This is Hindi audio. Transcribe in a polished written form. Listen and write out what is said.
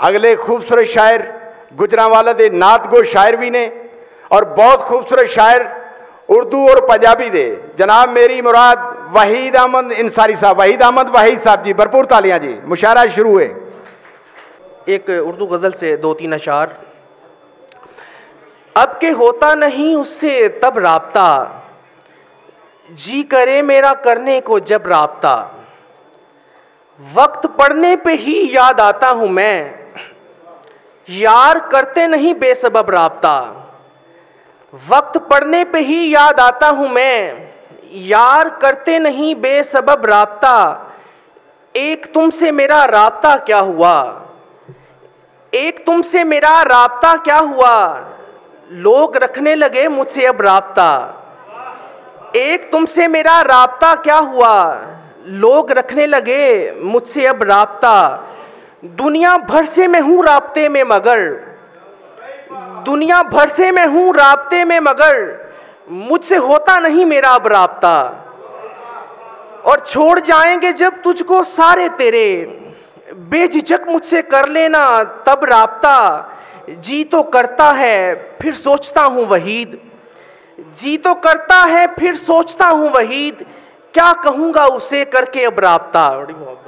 अगले खूबसूरत शायर गुजरांवाला दे नात गो शायर भी ने और बहुत खूबसूरत शायर उर्दू और पंजाबी दे जनाब मेरी मुराद वहीद अहमद इंसारी साहब, वहीद अहमद वहीद साहब जी, भरपूर तालियां जी। मुशायरा शुरू है। एक उर्दू गज़ल से 2-3 अशार। अब के होता नहीं उससे तब राब्ता, जी करे मेरा करने को जब राब्ता, वक्त पड़ने पे ही याद आता हूं मैं, यार करते नहीं बेसबब राब्ता, वक्त पड़ने पे ही याद आता हूं मैं, यार करते नहीं बेसबब राब्ता, एक तुमसे मेरा राब्ता क्या हुआ, एक तुमसे मेरा राब्ता क्या हुआ, लोग रखने लगे मुझसे अब राब्ता, एक तुमसे मेरा राब्ता क्या हुआ, लोग रखने लगे मुझसे अब राब्ता, दुनिया भर से मैं हूं राब्ते में मगर, दुनिया भर से मैं हूं राब्ते में मगर, मुझसे होता नहीं मेरा अब राब्ता, और छोड़ जाएंगे जब तुझको सारे तेरे, बेझिझक मुझसे कर लेना तब राब्ता, जी तो करता है फिर सोचता हूं वहीद, जी तो करता है फिर सोचता हूं वहीद, क्या कहूंगा उसे करके अब राब्ता।